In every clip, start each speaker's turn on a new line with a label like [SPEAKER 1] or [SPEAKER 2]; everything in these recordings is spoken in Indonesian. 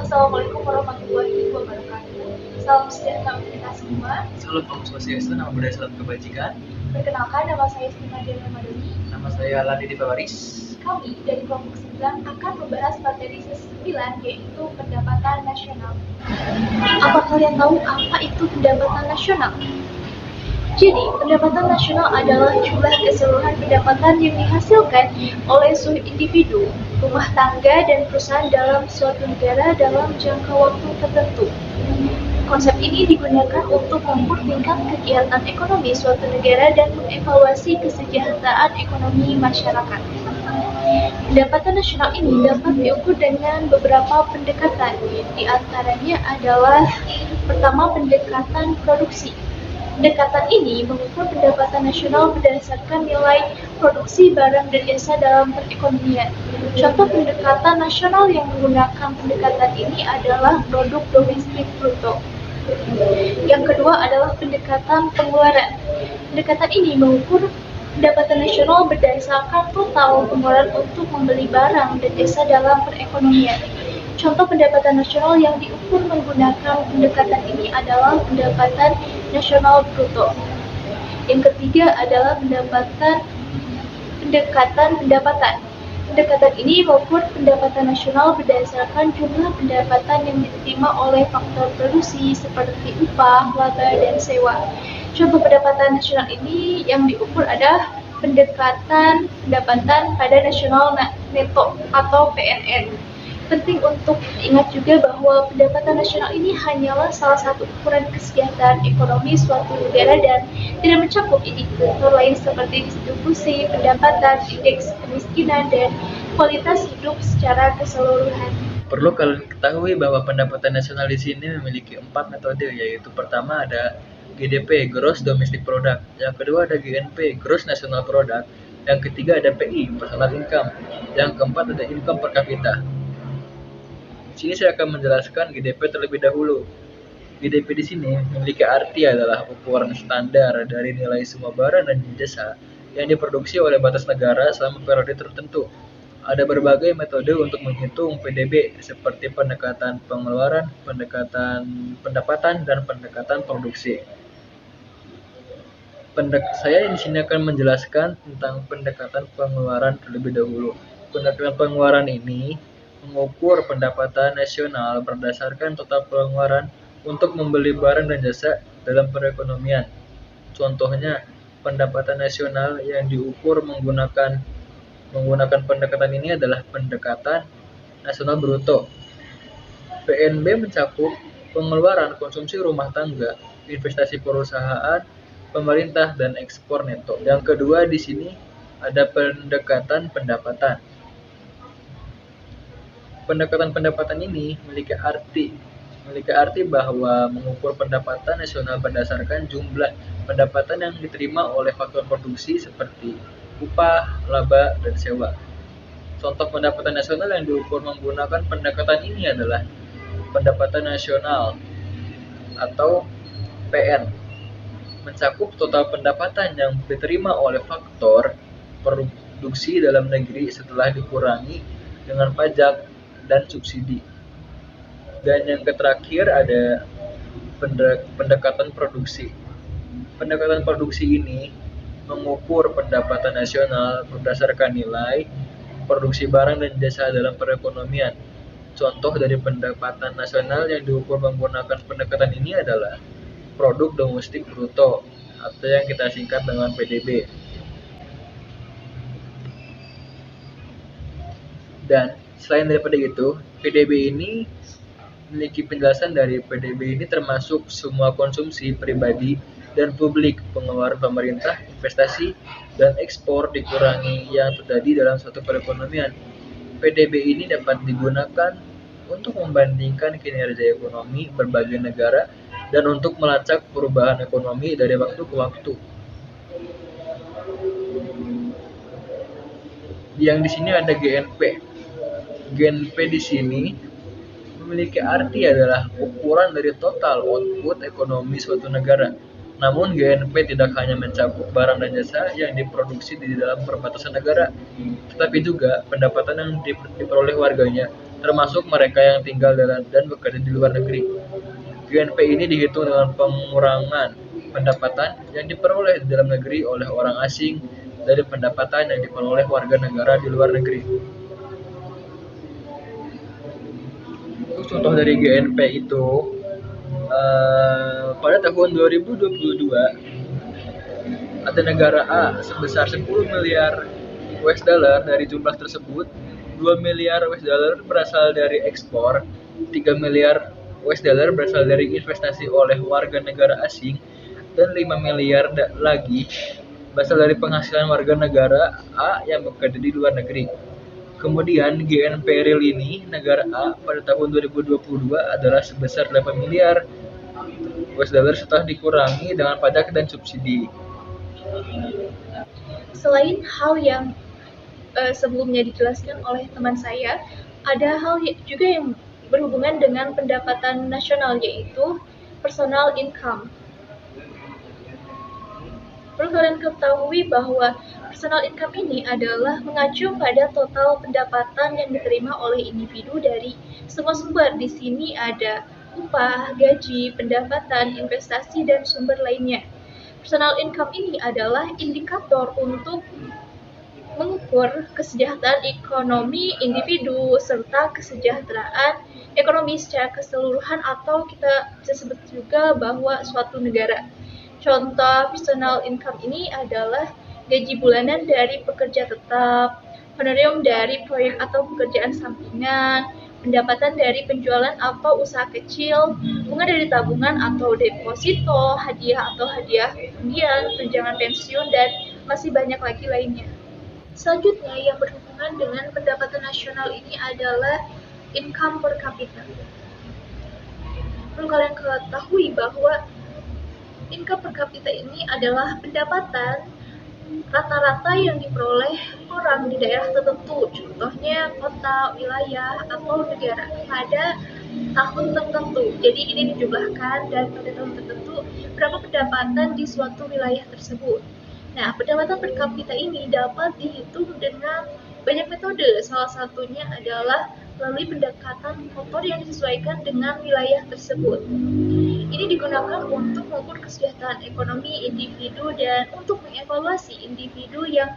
[SPEAKER 1] Assalamualaikum warahmatullahi wabarakatuh. Salam sejahtera untuk kita semua.
[SPEAKER 2] Salam Om Swastiastu, nama budaya salam kebajikan.
[SPEAKER 1] Perkenalkan, nama saya Stimadian Ramadhani.
[SPEAKER 2] Nama saya Ladi Divawaris.
[SPEAKER 1] Kami dari kelompok 9 akan membahas materi 9 yaitu pendapatan nasional. Apa kalian tahu apa itu pendapatan nasional? Jadi, pendapatan nasional adalah jumlah keseluruhan pendapatan yang dihasilkan oleh seluruh individu, rumah tangga, dan perusahaan dalam suatu negara dalam jangka waktu tertentu. Konsep ini digunakan untuk mengukur tingkat kegiatan ekonomi suatu negara dan mengevaluasi kesejahteraan ekonomi masyarakat. Pendapatan nasional ini dapat diukur dengan beberapa pendekatan, di antaranya adalah pertama, pendekatan produksi. Pendekatan ini mengukur pendapatan nasional berdasarkan nilai produksi barang dan jasa dalam perekonomian. Contoh pendekatan nasional yang menggunakan pendekatan ini adalah produk domestik bruto. Yang kedua adalah pendekatan pengeluaran. Pendekatan ini mengukur pendapatan nasional berdasarkan total pengeluaran untuk membeli barang dan jasa dalam perekonomian. Contoh pendapatan nasional yang diukur menggunakan pendekatan ini adalah pendapatan nasional bruto. Yang ketiga adalah pendekatan pendapatan. Pendekatan ini mengukur pendapatan nasional berdasarkan jumlah pendapatan yang diterima oleh faktor produksi seperti upah, laba, dan sewa. Contoh pendapatan nasional ini yang diukur adalah pendekatan pendapatan pada nasional neto atau PNN. Penting untuk diingat juga bahwa pendapatan nasional ini hanyalah salah satu ukuran kesejahteraan ekonomi suatu negara dan tidak mencakup indikator lain seperti distribusi pendapatan, indeks kemiskinan, dan kualitas hidup secara keseluruhan.
[SPEAKER 2] Perlu kalian ketahui bahwa pendapatan nasional di sini memiliki 4 metode, yaitu pertama ada GDP, Gross Domestic Product, yang kedua ada GNP, Gross National Product, yang ketiga ada PI, Personal Income, yang keempat ada Income Per Capita. Di sini saya akan menjelaskan GDP terlebih dahulu. GDP di sini memiliki arti adalah ukuran standar dari nilai semua barang dan jasa yang diproduksi oleh batas negara selama periode tertentu. Ada berbagai metode untuk menghitung PDB seperti pendekatan pengeluaran, pendekatan pendapatan, dan pendekatan produksi. Saya di sini akan menjelaskan tentang pendekatan pengeluaran terlebih dahulu. Pendekatan pengeluaran ini mengukur pendapatan nasional berdasarkan total pengeluaran untuk membeli barang dan jasa dalam perekonomian. Contohnya, pendapatan nasional yang diukur menggunakan pendekatan ini adalah pendekatan nasional bruto. PNB mencakup pengeluaran konsumsi rumah tangga, investasi perusahaan, pemerintah, dan ekspor neto. Yang kedua di sini ada pendekatan pendapatan. Pendekatan pendapatan ini memiliki arti bahwa mengukur pendapatan nasional berdasarkan jumlah pendapatan yang diterima oleh faktor produksi seperti upah, laba, dan sewa. Contoh pendapatan nasional yang diukur menggunakan pendekatan ini adalah pendapatan nasional atau PN, mencakup total pendapatan yang diterima oleh faktor produksi dalam negeri setelah dikurangi dengan pajak dan subsidi. Dan yang terakhir ada pendekatan produksi. Pendekatan produksi ini mengukur pendapatan nasional berdasarkan nilai produksi barang dan jasa dalam perekonomian. Contoh dari pendapatan nasional yang diukur menggunakan pendekatan ini adalah produk domestik bruto atau yang kita singkat dengan PDB. Dan selain daripada itu, PDB ini memiliki penjelasan dari PDB ini termasuk semua konsumsi pribadi dan publik, pengeluaran pemerintah, investasi, dan ekspor dikurangi yang terjadi dalam suatu perekonomian. PDB ini dapat digunakan untuk membandingkan kinerja ekonomi berbagai negara dan untuk melacak perubahan ekonomi dari waktu ke waktu. Yang di sini ada GNP. GNP di sini memiliki arti adalah ukuran dari total output ekonomi suatu negara. Namun GNP tidak hanya mencakup barang dan jasa yang diproduksi di dalam perbatasan negara, tetapi juga pendapatan yang diperoleh warganya, termasuk mereka yang tinggal dan bekerja di luar negeri. GNP ini dihitung dengan pengurangan pendapatan yang diperoleh di dalam negeri oleh orang asing dari pendapatan yang diperoleh warga negara di luar negeri. Contoh dari GNP itu pada tahun 2022 ada negara A sebesar 10 miliar US dollar. Dari jumlah tersebut 2 miliar US dollar berasal dari ekspor, 3 miliar US dollar berasal dari investasi oleh warga negara asing, dan 5 miliar lagi berasal dari penghasilan warga negara A yang bekerja di luar negeri. Kemudian GNP real ini negara A pada tahun 2022 adalah sebesar 8 miliar US dollar setelah dikurangi dengan pajak dan subsidi.
[SPEAKER 1] Selain hal yang sebelumnya dijelaskan oleh teman saya, ada hal juga yang berhubungan dengan pendapatan nasional, yaitu personal income. Perlu kalian ketahui bahwa personal income ini adalah mengacu pada total pendapatan yang diterima oleh individu dari semua sumber. Di sini ada upah, gaji, pendapatan, investasi, dan sumber lainnya. Personal income ini adalah indikator untuk mengukur kesejahteraan ekonomi individu serta kesejahteraan ekonomi secara keseluruhan, atau kita bisa sebut juga bahwa suatu negara. Contoh personal income ini adalah gaji bulanan dari pekerja tetap, honorarium dari proyek atau pekerjaan sampingan, pendapatan dari penjualan atau usaha kecil, bunga dari tabungan atau deposito, hadiah atau hadiah undian, tunjangan pensiun, dan masih banyak lagi lainnya. Selanjutnya yang berhubungan dengan pendapatan nasional ini adalah income per capita. Perlu kalian ketahui bahwa income per capita ini adalah pendapatan rata-rata yang diperoleh orang di daerah tertentu, contohnya kota, wilayah, atau negara pada tahun tertentu. Jadi ini dijumlahkan dan pada tahun tertentu berapa pendapatan di suatu wilayah tersebut. Nah, pendapatan per kapita ini dapat dihitung dengan banyak metode. Salah satunya adalah melalui pendekatan faktor yang disesuaikan dengan wilayah tersebut. Ini digunakan untuk mengukur kesejahteraan ekonomi individu dan untuk mengevaluasi individu yang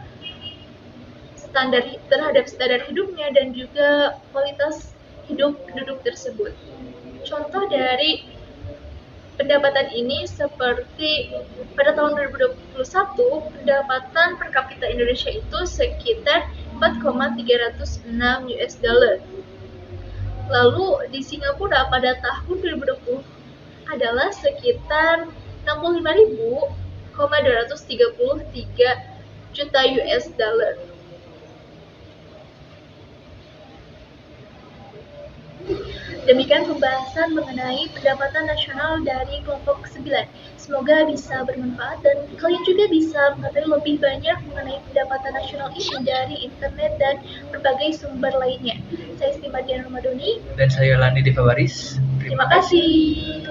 [SPEAKER 1] terhadap standar hidupnya dan juga kualitas hidup penduduk tersebut. Contoh dari pendapatan ini seperti pada tahun 2021 pendapatan per kapita Indonesia itu sekitar 4,306 US dollar. Lalu di Singapura pada tahun 2020 adalah sekitar 65.233 juta US dollar. Demikian pembahasan mengenai pendapatan nasional dari kelompok 9. Semoga bisa bermanfaat dan kalian juga bisa mengetahui lebih banyak mengenai pendapatan nasional ini dari internet dan berbagai sumber lainnya. Saya Siti Madian Ramadhani.
[SPEAKER 2] Dan saya Lani Divawaris.
[SPEAKER 1] Terima kasih.